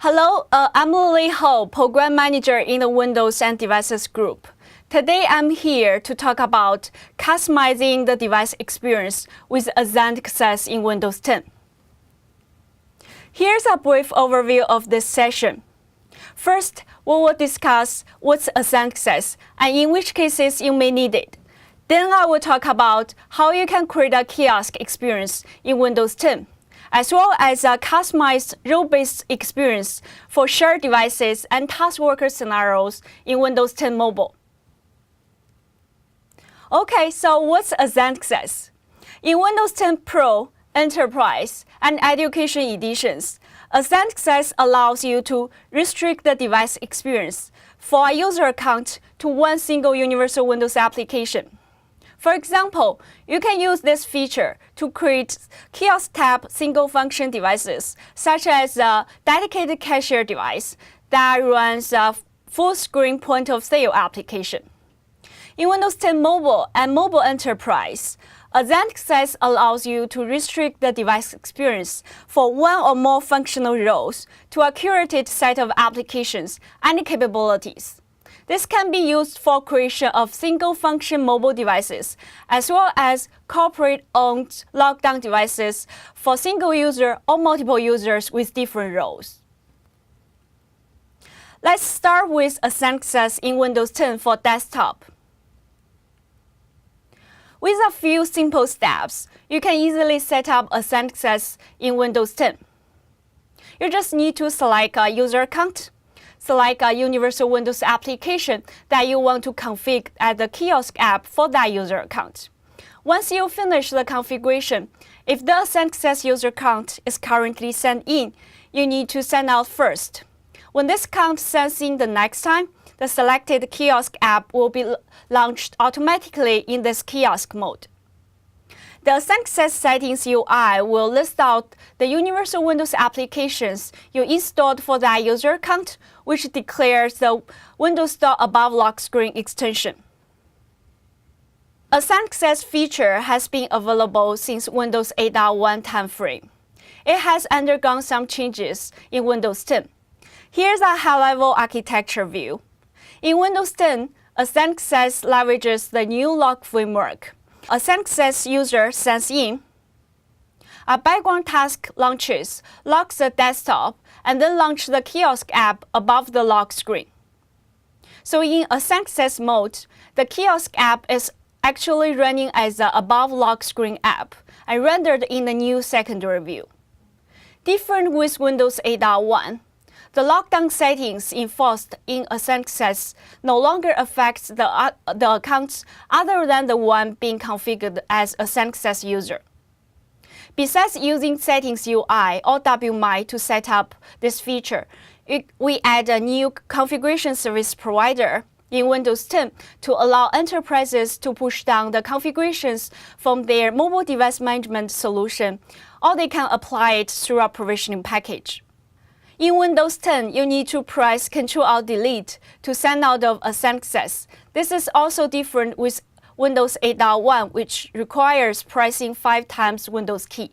Hello, I'm Lily Ho, Program Manager in the Windows and Devices Group. Today I'm here to talk about customizing the device experience with Ascent Access in Windows 10. Here's a brief overview of this session. First, we will discuss what's Ascent Access and in which cases you may need it. Then I will talk about how you can create a kiosk experience in Windows 10. As well as a customized role-based experience for shared devices and task worker scenarios in Windows 10 Mobile. Okay, so what's Ascent Access? In Windows 10 Pro, Enterprise, and Education editions, Ascent Access allows you to restrict the device experience for a user account to one single universal Windows application. For example, you can use this feature to create kiosk tab single-function devices, such as a dedicated cashier device that runs a full-screen point-of-sale application. In Windows 10 Mobile and Mobile Enterprise, Ascent Access allows you to restrict the device experience for one or more functional roles to a curated set of applications and capabilities. This can be used for creation of single-function mobile devices, as well as corporate-owned lockdown devices for single user or multiple users with different roles. Let's start with Ascent Access in Windows 10 for desktop. With a few simple steps, you can easily set up Ascent Access in Windows 10. You just need to select a user account, select a universal Windows application that you want to configure as the kiosk app for that user account. Once you finish the configuration, if the Ascent Access user account is currently sent in, you need to send out first. When this account sends in the next time, the selected kiosk app will be launched automatically in this kiosk mode. The Ascent Access Settings UI will list out the universal Windows applications you installed for that user account, which declares the Windows Store Above Lock Screen extension. Ascent Access feature has been available since Windows 8.1 timeframe. It has undergone some changes in Windows 10. Here's a high-level architecture view. In Windows 10, Ascent Access leverages the new lock framework. Ascent Access user sends in, a background task launches, locks the desktop, and then launches the kiosk app above the lock screen. So in Ascent Access mode, the kiosk app is actually running as the above lock screen app and rendered in the new secondary view. Different with Windows 8.1, the lockdown settings enforced in Ascent Access no longer affects the accounts other than the one being configured as Ascent Access user. Besides using Settings UI or WMI to set up this feature, we add a new configuration service provider in Windows 10 to allow enterprises to push down the configurations from their mobile device management solution, or they can apply it through a provisioning package. In Windows 10, you need to press Ctrl-Alt-Delete to send out of Ascent Access. This is also different with Windows 8.1, which requires pressing 5 times Windows key.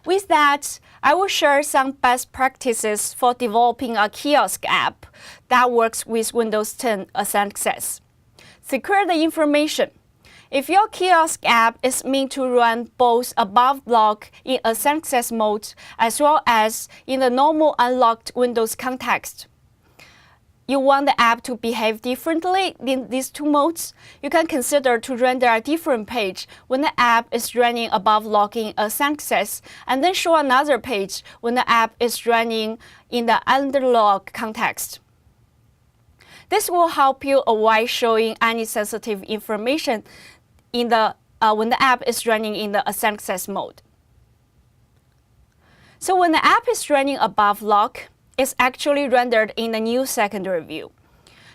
With that, I will share some best practices for developing a kiosk app that works with Windows 10 Ascent Access. Secure the information. If your kiosk app is meant to run both above lock in Ascent Access mode as well as in the normal unlocked Windows context, you want the app to behave differently in these two modes, you can consider to render a different page when the app is running above lock in Ascent Access, and then show another page when the app is running in the under lock context. This will help you avoid showing any sensitive information in when the app is running in the Ascent Access mode. So when the app is running above lock, it's actually rendered in the new secondary view.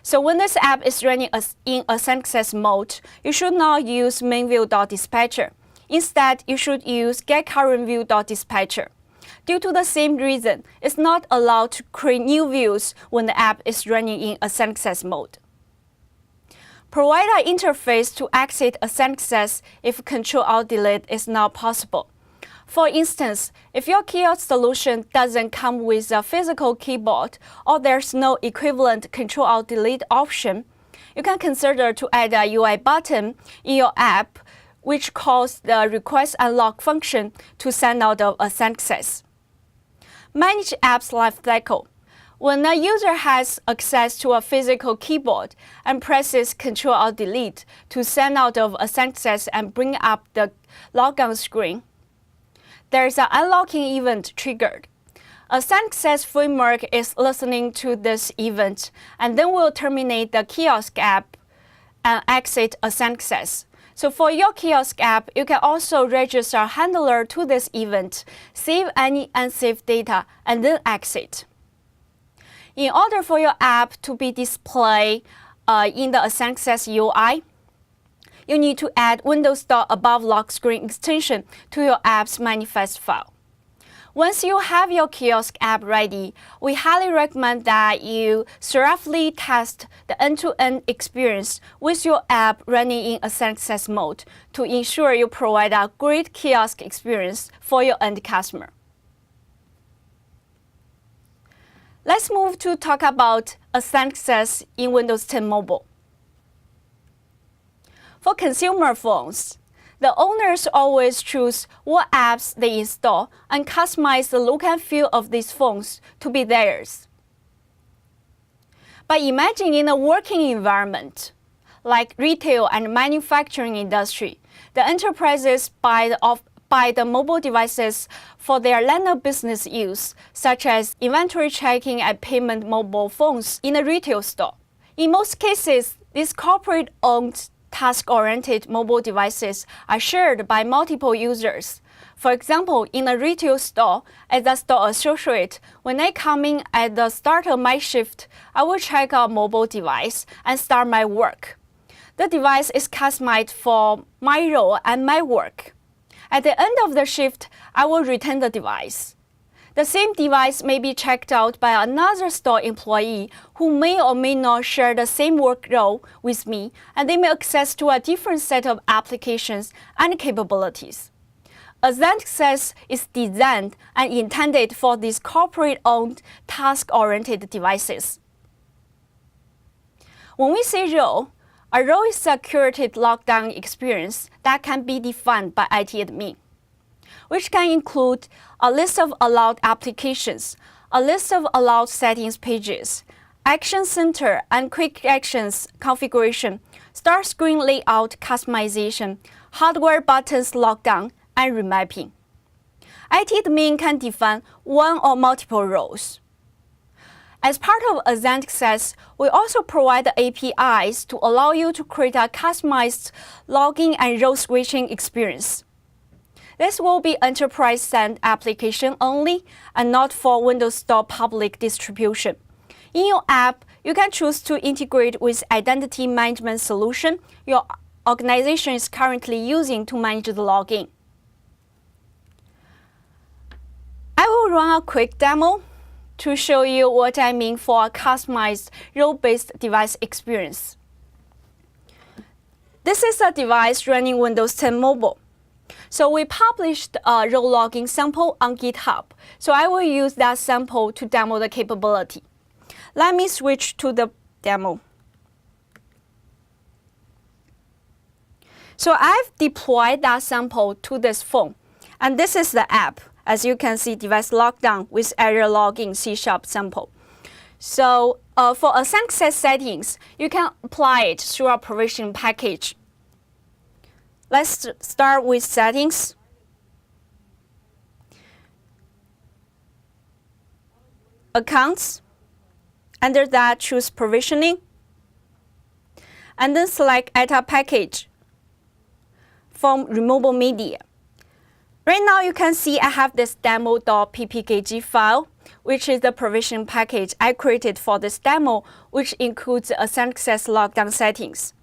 So when this app is running in Ascent Access mode, you should not use mainView.dispatcher. Instead, you should use getCurrentView.dispatcher. Due to the same reason, it's not allowed to create new views when the app is running in Ascent Access mode. Provide an interface to exit Ascent Access if Ctrl-Alt-Delete is not possible. For instance, if your kiosk solution doesn't come with a physical keyboard or there's no equivalent Ctrl-Alt-Delete option, you can consider to add a UI button in your app which calls the request unlock function to send out a success. Manage app's lifecycle. When a user has access to a physical keyboard and presses Ctrl-Alt-Delete to send out a success and bring up the logon screen, there's an unlocking event triggered. A success framework is listening to this event and then will terminate the kiosk app and exit a success. So for your kiosk app, you can also register a handler to this event, save any unsafe data, and then exit. In order for your app to be displayed in the success UI, you need to add Windows Store above lock screen extension to your app's manifest file. Once you have your kiosk app ready, we highly recommend that you thoroughly test the end-to-end experience with your app running in a success mode to ensure you provide a great kiosk experience for your end customer. Let's move to talk about a success in Windows 10 Mobile. For consumer phones, the owners always choose what apps they install and customize the look and feel of these phones to be theirs. But imagine in a working environment, like retail and manufacturing industry, the enterprises buy the mobile devices for their line of business use, such as inventory checking and payment mobile phones in a retail store. In most cases, these corporate-owned task-oriented mobile devices are shared by multiple users. For example, in a retail store, as a store associate, when I come in at the start of my shift, I will check out mobile device and start my work. The device is customized for my role and my work. At the end of the shift, I will return the device. The same device may be checked out by another store employee who may or may not share the same work role with me, and they may access to a different set of applications and capabilities. A Zendesk is designed and intended for these corporate-owned, task-oriented devices. When we say role, a role is a curated lockdown experience that can be defined by IT admin, which can include a list of allowed applications, a list of allowed settings pages, Action Center and Quick Actions configuration, start screen layout customization, hardware buttons lockdown, and remapping. IT admin can define one or multiple roles. As part of Zendesk, we also provide the APIs to allow you to create a customized login and role switching experience. This will be enterprise-sent application only and not for Windows Store public distribution. In your app, you can choose to integrate with identity management solution your organization is currently using to manage the login. I will run a quick demo to show you what I mean for a customized role-based device experience. This is a device running Windows 10 Mobile. So we published a role logging sample on GitHub. So I will use that sample to demo the capability. Let me switch to the demo. So I've deployed that sample to this phone. And this is the app. As you can see, device lockdown with error login C# sample. So for a success settings, you can apply it through a provision package. Let's start with settings. Accounts. Under that, choose provisioning. And then select Add a package from removable media. Right now, you can see I have this demo.ppkg file, which is the provision package I created for this demo, which includes a success lockdown settings.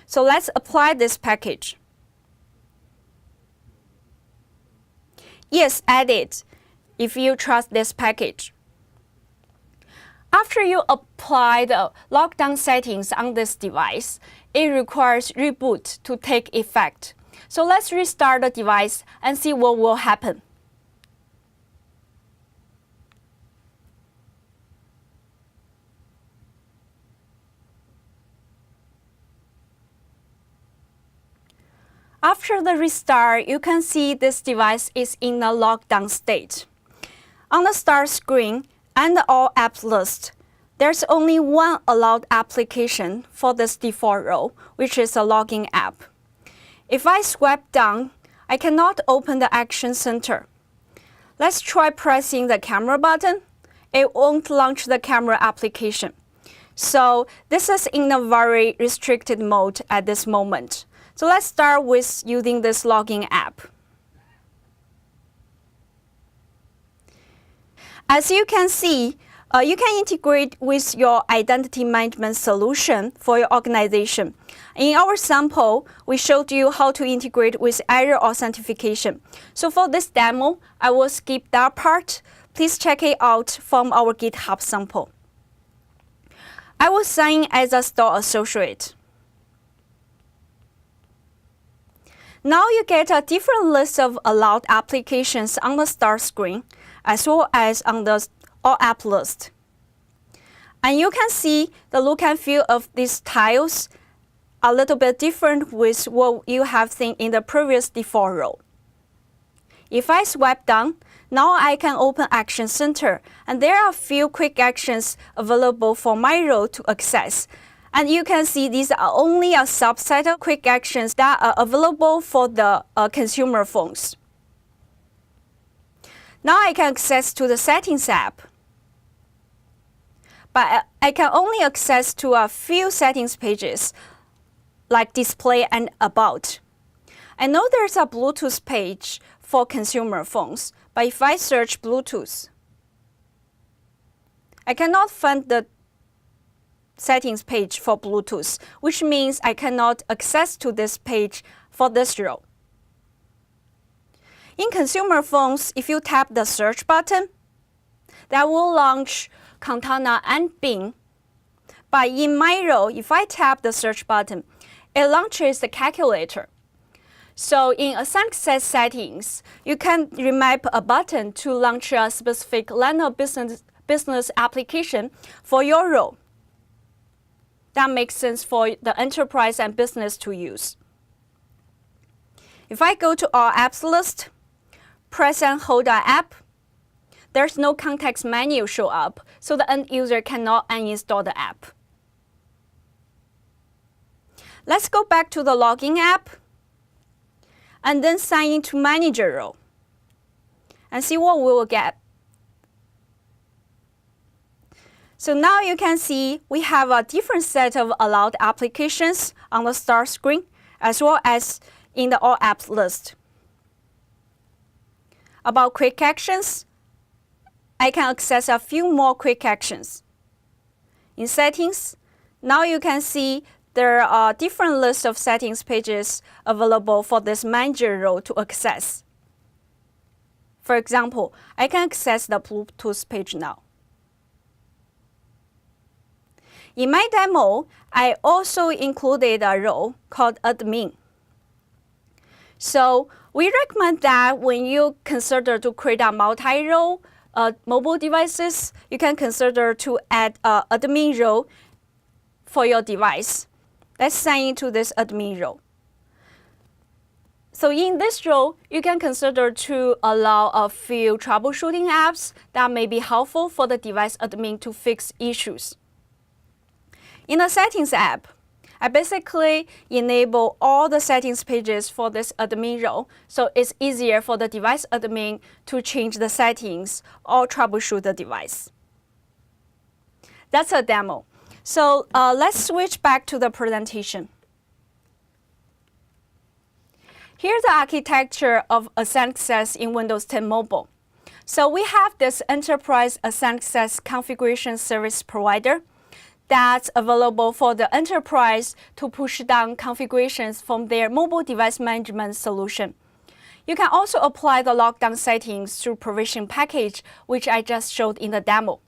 So let's apply this package. Yes, add it if you trust this package. After you apply the lockdown settings on this device, it requires reboot to take effect. So let's restart the device and see what will happen. After the restart, you can see this device is in a lockdown state. On the start screen and the All Apps list, there's only one allowed application for this default role, which is a logging app. If I swipe down, I cannot open the Action Center. Let's try pressing the camera button. It won't launch the camera application. So this is in a very restricted mode at this moment. So let's start with using this logging app. As you can see, you can integrate with your identity management solution for your organization. In our sample, we showed you how to integrate with Azure Authentication. So for this demo, I will skip that part. Please check it out from our GitHub sample. I will sign in as a store associate. Now you get a different list of allowed applications on the start screen, as well as on the All App list. And you can see the look and feel of these tiles a little bit different with what you have seen in the previous default role. If I swipe down, now I can open Action Center, and there are a few quick actions available for my role to access. And you can see these are only a subset of quick actions that are available for the consumer phones. Now I can access to the Settings app. But I can only access to a few settings pages, like Display and About. I know there's a Bluetooth page for consumer phones, but if I search Bluetooth, I cannot find the settings page for Bluetooth, which means I cannot access to this page for this role. In consumer phones, if you tap the search button, that will launch Cortana and Bing. But in my role, if I tap the search button, it launches the calculator. So in Asana Access settings, you can remap a button to launch a specific line of business application for your role. That makes sense for the enterprise and business to use. If I go to All Apps list, press and hold an app, there's no context menu show up, so the end user cannot uninstall the app. Let's go back to the login app and then sign into manager role and see what we will get. So now you can see we have a different set of allowed applications on the start screen, as well as in the All Apps list. About quick actions, I can access a few more quick actions. In settings, now you can see there are different lists of settings pages available for this manager role to access. For example, I can access the Bluetooth page now. In my demo, I also included a role called admin. So we recommend that when you consider to create a multi-role mobile devices, you can consider to add an admin role for your device. Let's sign into this admin role. So in this role, you can consider to allow a few troubleshooting apps that may be helpful for the device admin to fix issues. In the Settings app, I basically enable all the settings pages for this admin role, so it's easier for the device admin to change the settings or troubleshoot the device. That's a demo. So let's switch back to the presentation. Here's the architecture of Asana Access in Windows 10 Mobile. So we have this Enterprise Asana Access Configuration Service Provider that's available for the enterprise to push down configurations from their mobile device management solution. You can also apply the lockdown settings through Provision Package, which I just showed in the demo.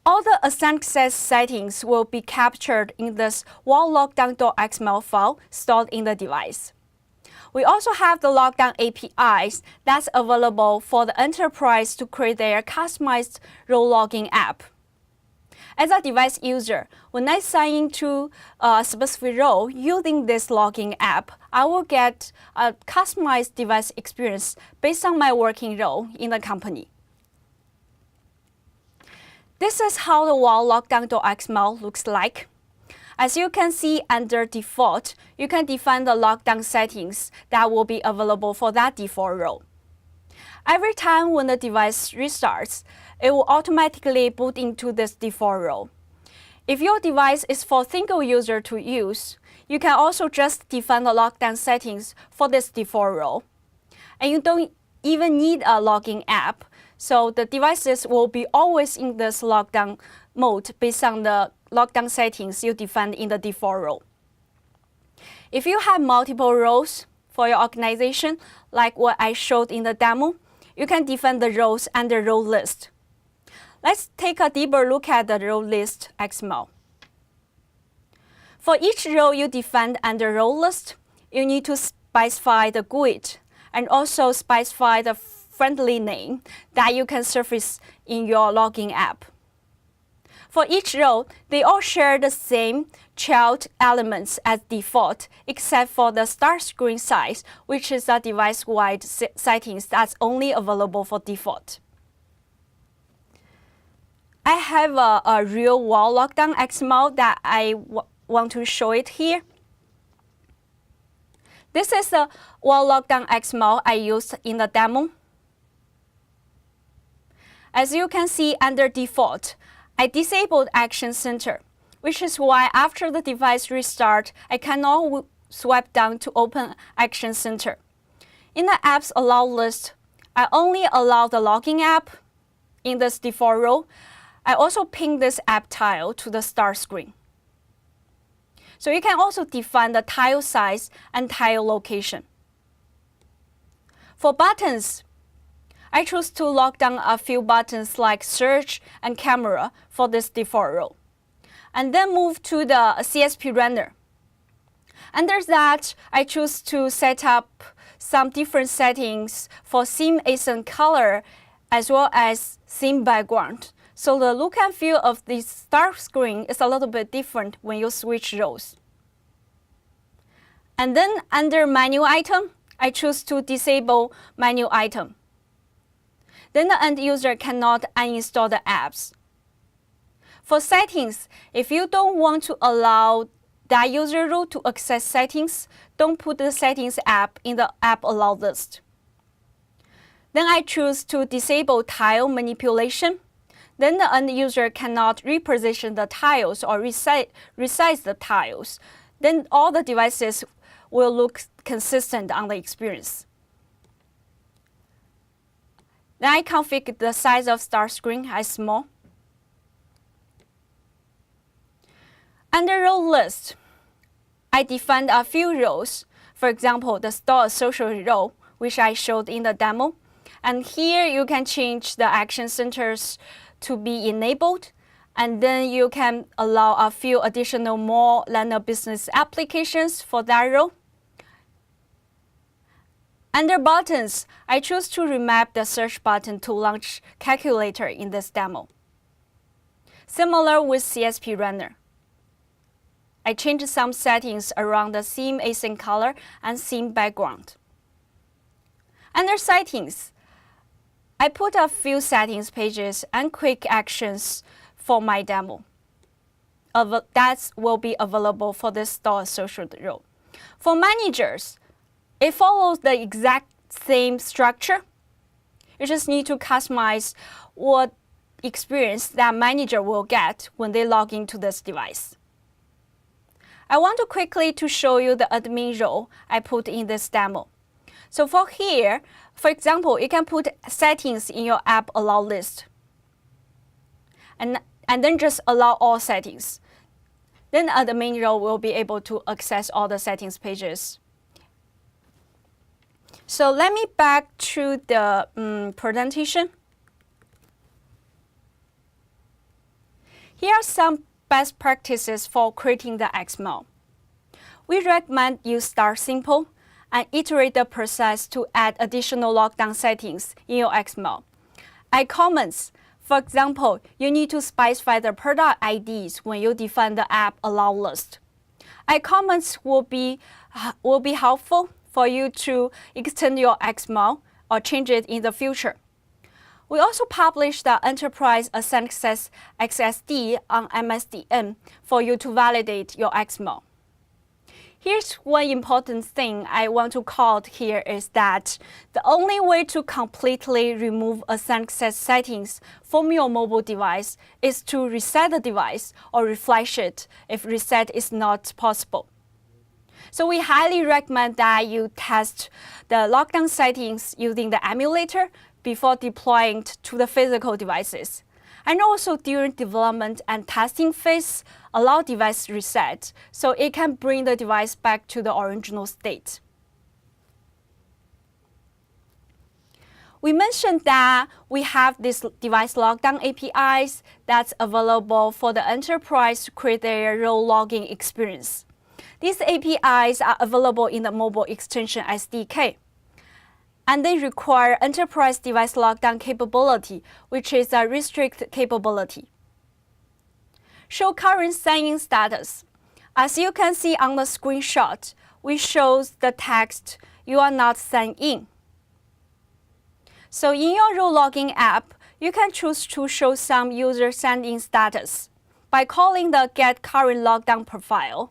All the Asana Access settings will be captured in this wall lockdown.xml file stored in the device. We also have the lockdown APIs that's available for the enterprise to create their customized role logging app. As a device user, when I sign into a specific role using this logging app, I will get a customized device experience based on my working role in the company. This is how the WAL lockdown.xml looks like. As you can see under default, you can define the lockdown settings that will be available for that default role. Every time when the device restarts, it will automatically boot into this default role. If your device is for single user to use, you can also just define the lockdown settings for this default role. And you don't even need a logging app, so the devices will be always in this lockdown mode based on the lockdown settings you defined in the default role. If you have multiple roles for your organization, like what I showed in the demo, you can define the roles under role list. Let's take a deeper look at the role list XML. For each role you defined under role list, you need to specify the GUID and also specify the friendly name that you can surface in your logging app. For each role, they all share the same child elements as default, except for the start screen size, which is a device-wide settings that's only available for default. I have a real WAL lockdown XML that I want to show it here. This is the WAL lockdown XML I used in the demo. As you can see under default, I disabled Action Center, which is why after the device restart, I cannot swipe down to open Action Center. In the Apps Allowed list, I only allow the logging app in this default role. I also pin this app tile to the start screen. So you can also define the tile size and tile location. For buttons, I choose to lock down a few buttons like Search and Camera for this default role, and then move to the CSP Runner. Under that, I choose to set up some different settings for theme accent color as well as theme background. So the look and feel of this start screen is a little bit different when you switch roles. And then under Menu Item, I choose to disable Menu Item. Then the end user cannot uninstall the apps. For settings, if you don't want to allow that user role to access settings, don't put the settings app in the app allowed list. Then I choose to disable tile manipulation. Then the end user cannot reposition the tiles or resize the tiles. Then all the devices will look consistent on the experience. Then I configure the size of start screen as small. Under role list, I defined a few roles. For example, the store associate role, which I showed in the demo. And here you can change the action centers to be enabled. And then you can allow a few additional more line of business applications for that role. Under buttons, I choose to remap the search button to launch calculator in this demo. Similar with CSP Runner. I changed some settings around the theme accent color and theme background. Under settings, I put a few settings pages and quick actions for my demo. That will be available for this store associate role. For managers, it follows the exact same structure. You just need to customize what experience that manager will get when they log into this device. I want to quickly to show you the admin role I put in this demo. So for here, for example, you can put settings in your app allow list. And then just allow all settings. Then admin role will be able to access all the settings pages. So let me back to the presentation. Here are some best practices for creating the XML. We recommend you start simple and iterate the process to add additional lockdown settings in your XML. Add comments. For example, you need to specify the product IDs when you define the app allow list. Add comments will be helpful for you to extend your XML or change it in the future. We also publish the Enterprise Ascent Access XSD on MSDN for you to validate your XML. Here's one important thing I want to call out here is that the only way to completely remove Ascent Access settings from your mobile device is to reset the device or refresh it if reset is not possible. So we highly recommend that you test the lockdown settings using the emulator before deploying to the physical devices. And also during development and testing phase, allow device reset so it can bring the device back to the original state. We mentioned that we have this device lockdown APIs that's available for the enterprise to create their role logging experience. These APIs are available in the Mobile Extension SDK. And they require enterprise device lockdown capability, which is a restricted capability. Show current sign-in status. As you can see on the screenshot, we show the text, "You are not signed in." So in your role logging app, you can choose to show some user signed-in status by calling the get current lockdown profile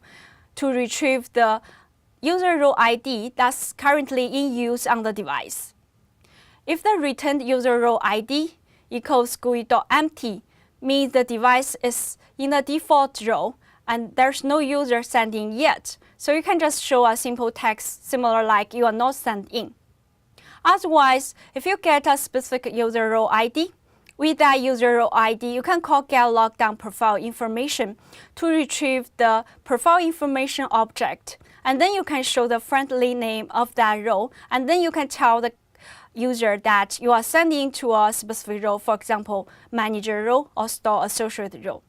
to retrieve the user role ID that's currently in use on the device. If the returned user role ID equals GUI.empty, means the device is in the default role and there's no user signed in yet, so you can just show a simple text similar like "you are not signed in." Otherwise, if you get a specific user role ID, with that user role ID, you can call get lockdown profile information to retrieve the profile information object. And then you can show the friendly name of that role, and then you can tell the user that you are sending to a specific role, for example, manager role or store associate role.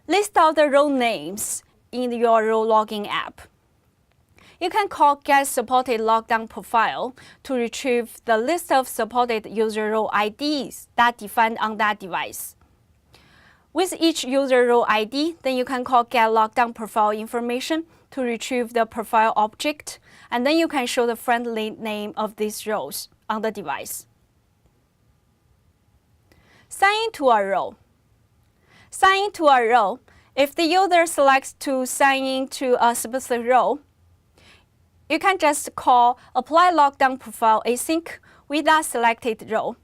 List out the role names in your role logging app. You can call get supported lockdown profile to retrieve the list of supported user role IDs that defined on that device. With each user role ID, then you can call get lockdown profile information to retrieve the profile object, and then you can show the friendly name of these roles on the device. Sign in to a role. Sign in to a role. If the user selects to sign in to a specific role, you can just call apply lockdown profile async with that selected role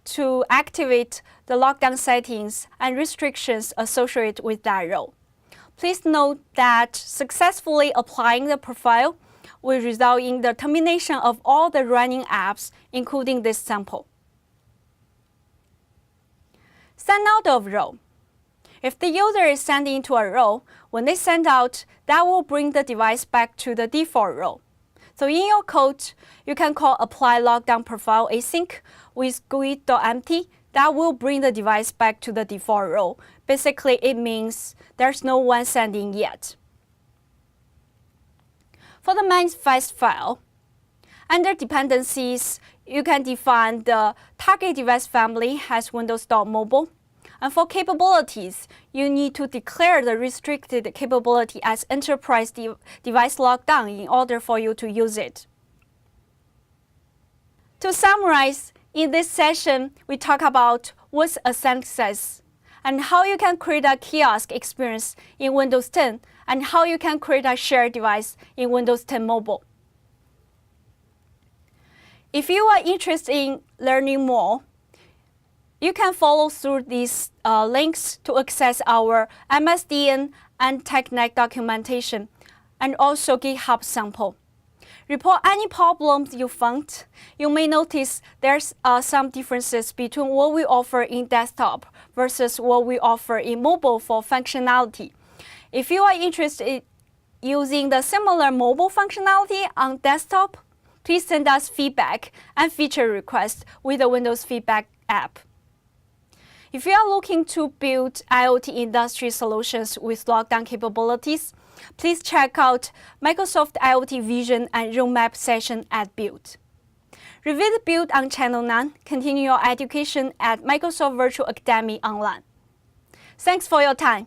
to activate the lockdown settings and restrictions associated with that role. Please note that successfully applying the profile will result in the termination of all the running apps, including this sample. Send out of role. If the user is sent into a role, when they send out, that will bring the device back to the default role. So in your code, you can call apply lockdown profile async with GUI.empty. That will bring the device back to the default role. Basically, it means there's no one sending yet. For the manifest file, under dependencies, you can define the target device family as Windows.mobile. And for capabilities, you need to declare the restricted capability as enterprise device lockdown in order for you to use it. To summarize, in this session, we talk about what's Ascent Access and how you can create a kiosk experience in Windows 10 and how you can create a shared device in Windows 10 Mobile. If you are interested in learning more, you can follow through these links to access our MSDN and TechNet documentation and also GitHub sample. Report any problems you found. You may notice there's some differences between what we offer in desktop versus what we offer in mobile for functionality. If you are interested in using the similar mobile functionality on desktop, please send us feedback and feature requests with the Windows Feedback app. If you are looking to build IoT industry solutions with lockdown capabilities, please check out Microsoft IoT Vision and Roadmap session at Build. Review the Build on Channel 9. Continue your education at Microsoft Virtual Academy online. Thanks for your time.